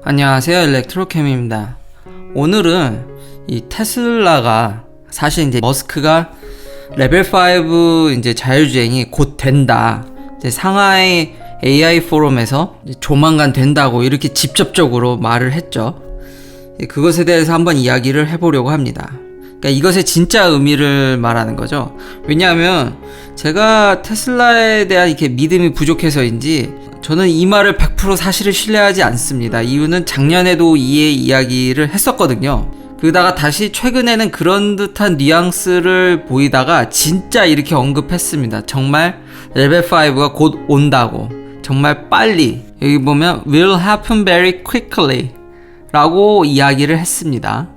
안녕하세요, 일렉트로캠입니다. 오늘은 이 테슬라가 사실 이제 머스크가 레벨 5 이제 자율주행이 곧 된다. 이제 상하이 AI 포럼에서 조만간 된다고 이렇게 직접적으로 말을 했죠. 그것에 대해서 한번 이야기를 해보려고 합니다. 그러니까 이것의 진짜 의미를 말하는 거죠. 왜냐하면 제가 테슬라에 대한 이렇게 믿음이 부족해서인지 저는 이 말을 100% 사실을 신뢰하지 않습니다. 이유는 작년에도 이의 이야기를 했었거든요. 그러다가 다시 최근에는 그런 듯한 뉘앙스를 보이다가 진짜 이렇게 언급했습니다. 정말 레벨 5가 곧 온다고. 정말 빨리. 여기 보면 will happen very quickly 라고 이야기를 했습니다.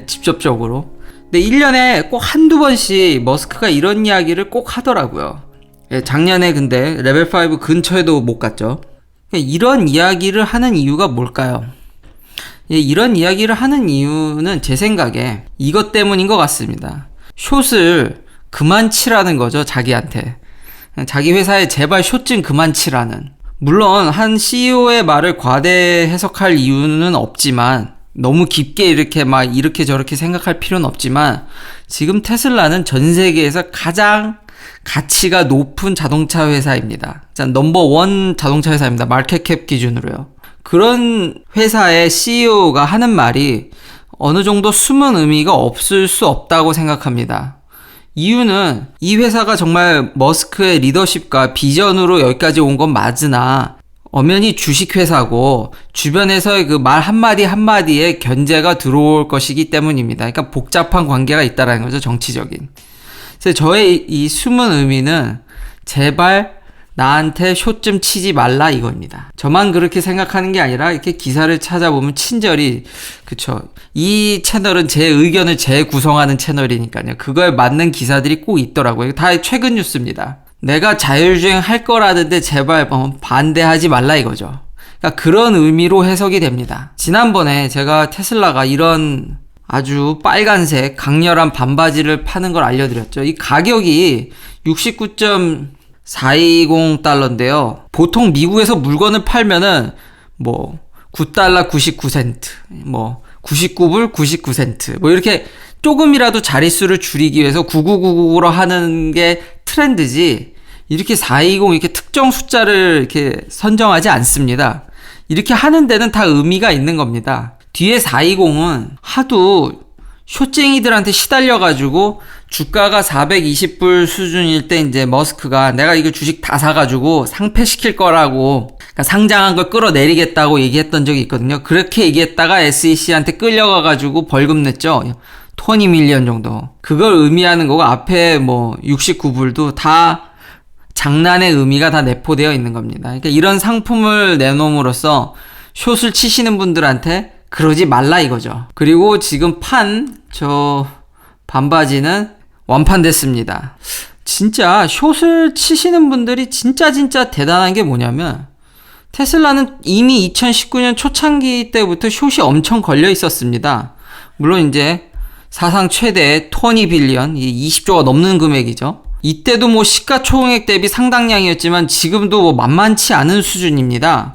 직접적으로. 근데 1년에 꼭 한두 번씩 머스크가 이런 이야기를 꼭 하더라고요. 작년에 근데 레벨 5 근처에도 못 갔죠. 이런 이야기를 하는 이유가 뭘까요? 이런 이야기를 하는 이유는 제 생각에 이것 때문인 것 같습니다. 숏을 그만 치라는 거죠, 자기한테. 자기 회사에 제발 숏 좀 그만 치라는. 물론 한 CEO의 말을 과대 해석할 이유는 없지만, 너무 깊게 이렇게 저렇게 생각할 필요는 없지만, 지금 테슬라는 전 세계에서 가장 가치가 높은 자동차 회사입니다. 넘버 1 자동차 회사입니다. 마켓캡 기준으로요. 그런 회사의 CEO가 하는 말이 어느 정도 숨은 의미가 없을 수 없다고 생각합니다. 이유는 이 회사가 정말 머스크의 리더십과 비전으로 여기까지 온 건 맞으나 엄연히 주식회사고 주변에서의 그 말 한마디 한마디에 견제가 들어올 것이기 때문입니다. 그러니까 복잡한 관계가 있다는 거죠, 정치적인. 그래서 저의 이 숨은 의미는 제발 나한테 숏 좀 치지 말라 이겁니다. 저만 그렇게 생각하는 게 아니라 이렇게 기사를 찾아보면 친절히, 그쵸, 이 채널은 제 의견을 재구성하는 채널이니까요. 그거에 맞는 기사들이 꼭 있더라고요. 다 최근 뉴스입니다. 내가 자율주행 할 거라는데 제발 반대하지 말라 이거죠. 그러니까 그런 의미로 해석이 됩니다. 지난번에 제가 테슬라가 이런 아주 빨간색 강렬한 반바지를 파는 걸 알려드렸죠. 이 가격이 69.420달러인데요. 보통 미국에서 물건을 팔면은 $9 99센트, 99불 99센트, 이렇게 조금이라도 자릿수를 줄이기 위해서 9999로 하는 게 트렌드지, 이렇게 420 이렇게 특정 숫자를 이렇게 선정하지 않습니다. 이렇게 하는 데는 다 의미가 있는 겁니다. 뒤에 420은 하도 숏쟁이들한테 시달려가지고 주가가 420불 수준일 때 이제 머스크가 내가 이거 주식 다 사가지고 상폐시킬 거라고, 그러니까 상장한 걸 끌어내리겠다고 얘기했던 적이 있거든요. 그렇게 얘기했다가 SEC한테 끌려가가지고 벌금 냈죠. 20 밀리언 정도. 그걸 의미하는 거고 앞에 69불도 다 장난의 의미가 다 내포되어 있는 겁니다. 그러니까 이런 상품을 내놓음으로써 숏을 치시는 분들한테 그러지 말라 이거죠. 그리고 지금 저 반바지는 완판됐습니다. 진짜 숏을 치시는 분들이 진짜 대단한 게 뭐냐면, 테슬라는 이미 2019년 초창기 때부터 숏이 엄청 걸려 있었습니다. 물론 이제 사상 최대 20 빌리언, 20조가 넘는 금액이죠. 이때도 시가총액 대비 상당량이었지만 지금도 만만치 않은 수준입니다.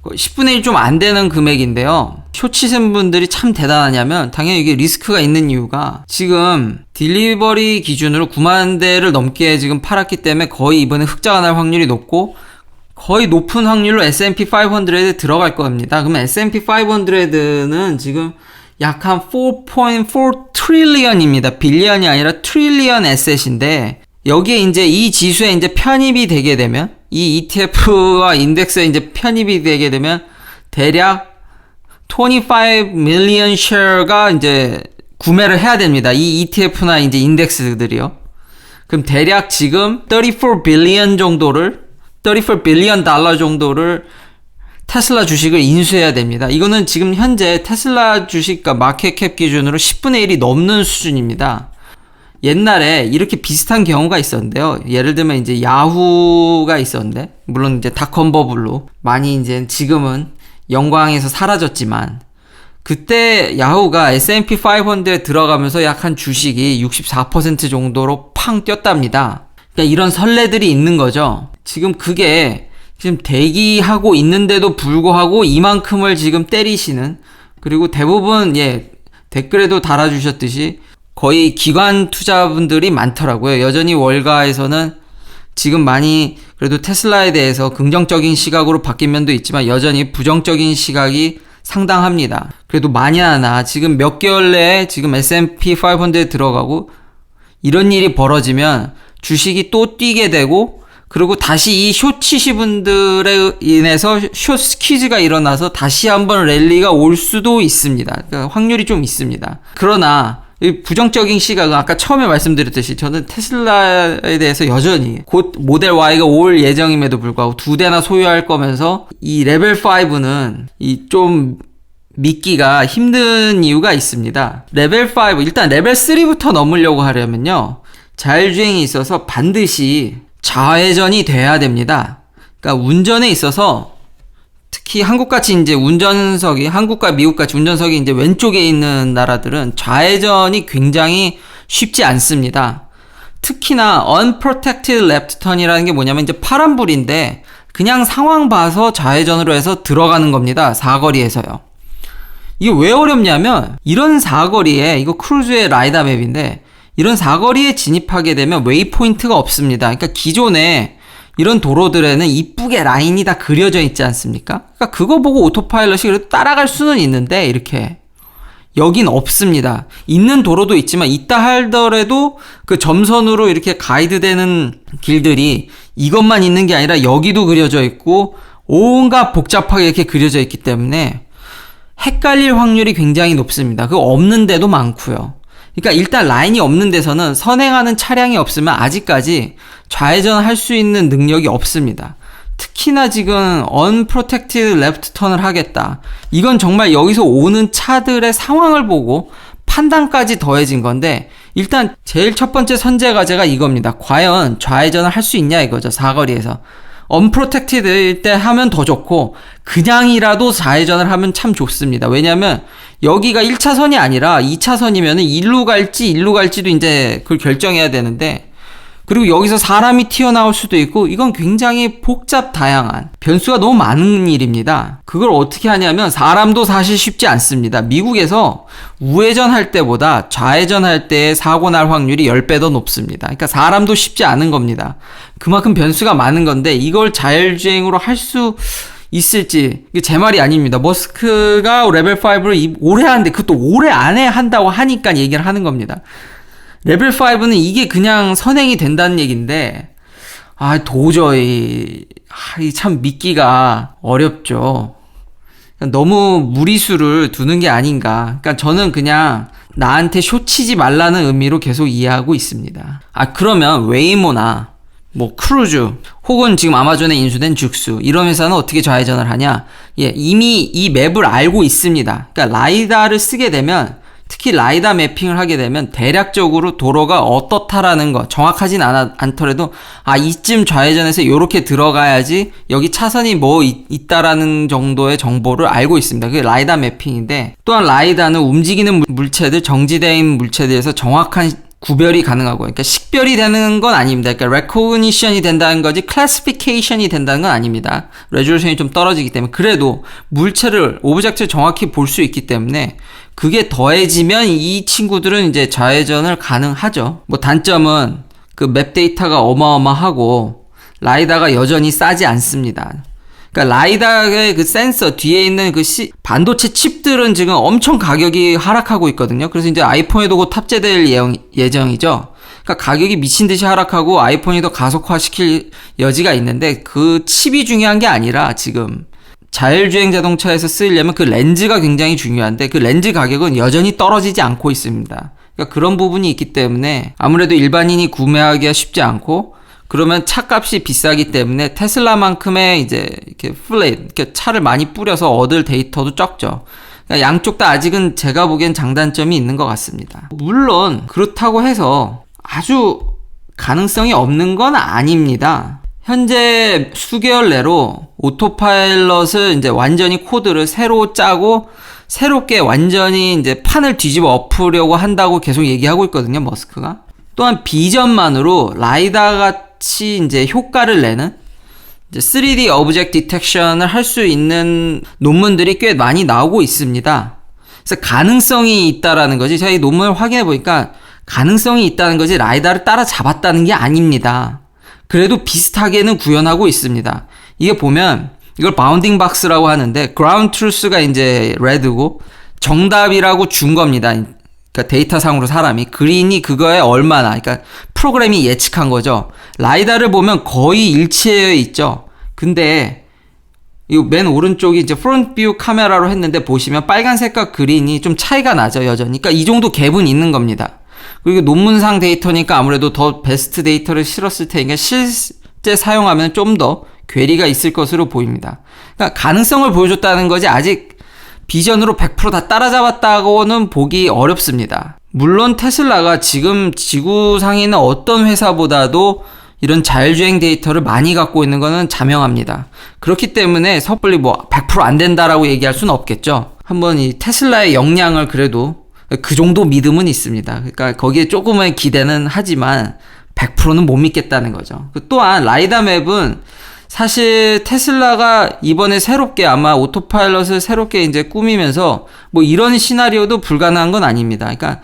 10분의 1 좀 안 되는 금액인데요. 숏 치신 분들이 참 대단하냐면, 당연히 이게 리스크가 있는 이유가, 지금 딜리버리 기준으로 9만 대를 넘게 지금 팔았기 때문에 거의 이번에 흑자가 날 확률이 높고, 거의 높은 확률로 S&P 500에 들어갈 겁니다. 그러면 S&P 500는 지금 약 한 4.4 트릴리언입니다. 빌리언이 아니라 트릴리언 에셋인데, 여기에 이제 이 지수에 이제 편입이 되게 되면, 이 ETF와 인덱스에 이제 편입이 되게 되면 대략 25 million share가 이제 구매를 해야 됩니다. 이 ETF나 이제 인덱스들이요. 그럼 대략 지금 34 billion 달러 정도를 테슬라 주식을 인수해야 됩니다. 이거는 지금 현재 테슬라 주식과 마켓캡 기준으로 10분의 1이 넘는 수준입니다. 옛날에 이렇게 비슷한 경우가 있었는데요. 예를 들면 이제 야후가 있었는데, 물론 이제 닷컴 버블로 많이 이제 지금은 영광에서 사라졌지만, 그때 야후가 S&P 500에 들어가면서 약 한 주식이 64% 정도로 팡 뛰었답니다. 그러니까 이런 선례들이 있는 거죠. 지금 그게 지금 대기하고 있는데도 불구하고 이만큼을 지금 때리시는, 그리고 대부분 댓글에도 달아주셨듯이 거의 기관 투자분들이 많더라고요. 여전히 월가에서는 지금 많이 그래도 테슬라에 대해서 긍정적인 시각으로 바뀐 면도 있지만 여전히 부정적인 시각이 상당합니다. 그래도 만약에 지금 몇 개월 내에 지금 S&P 500에 들어가고 이런 일이 벌어지면 주식이 또 뛰게 되고, 그리고 다시 이 숏 치시 분들에 인해서 숏 스퀴즈가 일어나서 다시 한번 랠리가 올 수도 있습니다. 그러니까 확률이 좀 있습니다. 그러나 이 부정적인 시각은 아까 처음에 말씀드렸듯이 저는 테슬라에 대해서 여전히 곧 모델 Y가 올 예정임에도 불구하고 2대나 소유할 거면서 이 레벨 5는 이 좀 믿기가 힘든 이유가 있습니다. 레벨 5, 일단 레벨 3부터 넘으려고 하려면요, 자율주행이 있어서 반드시 좌회전이 돼야 됩니다. 그러니까 운전에 있어서 특히 한국같이 이제 운전석이, 한국과 미국같이 운전석이 이제 왼쪽에 있는 나라들은 좌회전이 굉장히 쉽지 않습니다. 특히나 unprotected left turn이라는 게 뭐냐면 이제 파란불인데 그냥 상황 봐서 좌회전으로 해서 들어가는 겁니다. 사거리에서요. 이게 왜 어렵냐면 이런 사거리에, 이거 크루즈의 라이다 맵인데 이런 사거리에 진입하게 되면 웨이포인트가 없습니다. 그러니까 기존에 이런 도로들에는 이쁘게 라인이 다 그려져 있지 않습니까? 그러니까 그거 보고 오토파일럿이 그래도 따라갈 수는 있는데 이렇게 여긴 없습니다. 있는 도로도 있지만 있다 하더라도 그 점선으로 이렇게 가이드되는 길들이 이것만 있는 게 아니라 여기도 그려져 있고 온갖 복잡하게 이렇게 그려져 있기 때문에 헷갈릴 확률이 굉장히 높습니다. 그거 없는 데도 많고요. 그러니까 일단 라인이 없는 데서는 선행하는 차량이 없으면 아직까지 좌회전할 수 있는 능력이 없습니다. 특히나 지금 unprotected left turn을 하겠다. 이건 정말 여기서 오는 차들의 상황을 보고 판단까지 더해진 건데, 일단 제일 첫 번째 선제 과제가 이겁니다. 과연 좌회전을 할 수 있냐 이거죠. 사거리에서. unprotected일 때 하면 더 좋고 그냥이라도 좌회전을 하면 참 좋습니다. 왜냐면 여기가 1차선이 아니라 2차선이면 일로 갈지도 이제 그걸 결정해야 되는데, 그리고 여기서 사람이 튀어나올 수도 있고 이건 굉장히 복잡 다양한 변수가 너무 많은 일입니다. 그걸 어떻게 하냐면 사람도 사실 쉽지 않습니다. 미국에서 우회전할 때보다 좌회전할 때의 사고 날 확률이 10배 더 높습니다. 그러니까 사람도 쉽지 않은 겁니다. 그만큼 변수가 많은 건데 이걸 자율주행으로 할 수 있을지, 이게 제 말이 아닙니다. 머스크가 레벨 5를 올해 하는데 그것도 올해 안에 한다고 하니까 얘기를 하는 겁니다. 레벨 5는 이게 그냥 선행이 된다는 얘기인데, 도저히, 참 믿기가 어렵죠. 너무 무리수를 두는 게 아닌가. 그러니까 저는 그냥 나한테 쇼치지 말라는 의미로 계속 이해하고 있습니다. 그러면 웨이모나 크루즈, 혹은 지금 아마존에 인수된 죽수, 이런 회사는 어떻게 좌회전을 하냐? 이미 이 맵을 알고 있습니다. 그러니까 라이다를 쓰게 되면, 특히 라이다 매핑을 하게 되면 대략적으로 도로가 어떻다라는 거, 정확하진 않더라도 이쯤 좌회전해서 요렇게 들어가야지 여기 차선이 있다라는 정도의 정보를 알고 있습니다. 그게 라이다 매핑인데, 또한 라이다는 움직이는 물체들, 정지된 물체들에서 정확한 구별이 가능하고, 그러니까 식별이 되는 건 아닙니다. 그러니까 recognition이 된다는 거지 classification이 된다는 건 아닙니다. 레졸루션이 좀 떨어지기 때문에. 그래도 물체를, 오브젝트를 정확히 볼 수 있기 때문에 그게 더해지면 이 친구들은 이제 좌회전을 가능하죠. 단점은 그 맵 데이터가 어마어마하고 라이다가 여전히 싸지 않습니다. 그러니까 라이다의 그 센서 뒤에 있는 그 반도체 칩들은 지금 엄청 가격이 하락하고 있거든요. 그래서 이제 아이폰에도 곧 탑재될 예정이죠. 그러니까 가격이 미친 듯이 하락하고 아이폰이 더 가속화시킬 여지가 있는데, 그 칩이 중요한 게 아니라 지금 자율주행 자동차에서 쓰려면 그 렌즈가 굉장히 중요한데 그 렌즈 가격은 여전히 떨어지지 않고 있습니다. 그러니까 그런 부분이 있기 때문에 아무래도 일반인이 구매하기가 쉽지 않고, 그러면 차값이 비싸기 때문에 테슬라만큼의 이제 이렇게 이렇게 차를 많이 뿌려서 얻을 데이터도 적죠. 그러니까 양쪽 다 아직은 제가 보기엔 장단점이 있는 것 같습니다. 물론 그렇다고 해서 아주 가능성이 없는 건 아닙니다. 현재 수개월 내로 오토파일럿을 이제 완전히 코드를 새로 짜고 새롭게 완전히 이제 판을 뒤집어 엎으려고 한다고 계속 얘기하고 있거든요, 머스크가. 또한 비전만으로 라이다 같이 이제 효과를 내는 이제 3D 오브젝트 디텍션을 할 수 있는 논문들이 꽤 많이 나오고 있습니다. 그래서 가능성이 있다라는 거지. 제가 이 논문을 확인해 보니까 가능성이 있다는 거지 라이다를 따라잡았다는 게 아닙니다. 그래도 비슷하게는 구현하고 있습니다. 이게 보면 이걸 바운딩 박스라고 하는데 그라운드 트루스가 이제 레드고 정답이라고 준 겁니다. 그러니까 데이터상으로 사람이 그린이 그거에 얼마나, 그러니까 프로그램이 예측한 거죠. 라이다를 보면 거의 일치해 있죠. 근데 이 맨 오른쪽이 이제 프론트 뷰 카메라로 했는데 보시면 빨간색과 그린이 좀 차이가 나죠, 여전히. 그러니까 이 정도 갭은 있는 겁니다. 그리고 논문상 데이터니까 아무래도 더 베스트 데이터를 실었을 테니까 실제 사용하면 좀 더 괴리가 있을 것으로 보입니다. 그러니까 가능성을 보여줬다는 거지 아직 비전으로 100% 다 따라잡았다고는 보기 어렵습니다. 물론 테슬라가 지금 지구상에 있는 어떤 회사보다도 이런 자율주행 데이터를 많이 갖고 있는 것은 자명합니다. 그렇기 때문에 섣불리 뭐 100% 안 된다라고 얘기할 수는 없겠죠. 한번 이 테슬라의 역량을 그래도 그 정도 믿음은 있습니다. 그러니까 거기에 조금의 기대는 하지만 100%는 못 믿겠다는 거죠. 또한 라이다 맵은 사실 테슬라가 이번에 새롭게 아마 오토파일럿을 새롭게 이제 꾸미면서 뭐 이런 시나리오도 불가능한 건 아닙니다. 그러니까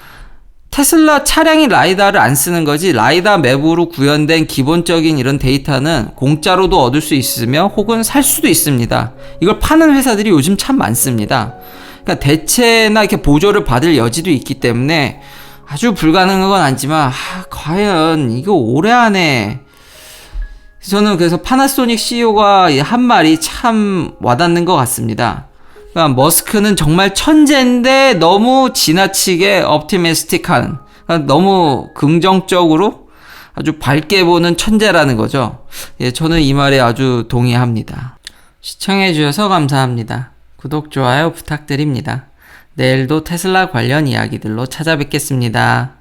테슬라 차량이 라이다를 안 쓰는 거지 라이다 맵으로 구현된 기본적인 이런 데이터는 공짜로도 얻을 수 있으며 혹은 살 수도 있습니다. 이걸 파는 회사들이 요즘 참 많습니다. 그러니까 대체나 이렇게 보조를 받을 여지도 있기 때문에 아주 불가능한 건 아니지만 과연 이거 올해 안에 저는 그래서 파나소닉 CEO가 한 말이 참 와닿는 것 같습니다. 그러니까 머스크는 정말 천재인데 너무 지나치게 optimistic한, 그러니까 너무 긍정적으로 아주 밝게 보는 천재라는 거죠. 예, 저는 이 말에 아주 동의합니다. 시청해 주셔서 감사합니다. 구독, 좋아요 부탁드립니다. 내일도 테슬라 관련 이야기들로 찾아뵙겠습니다.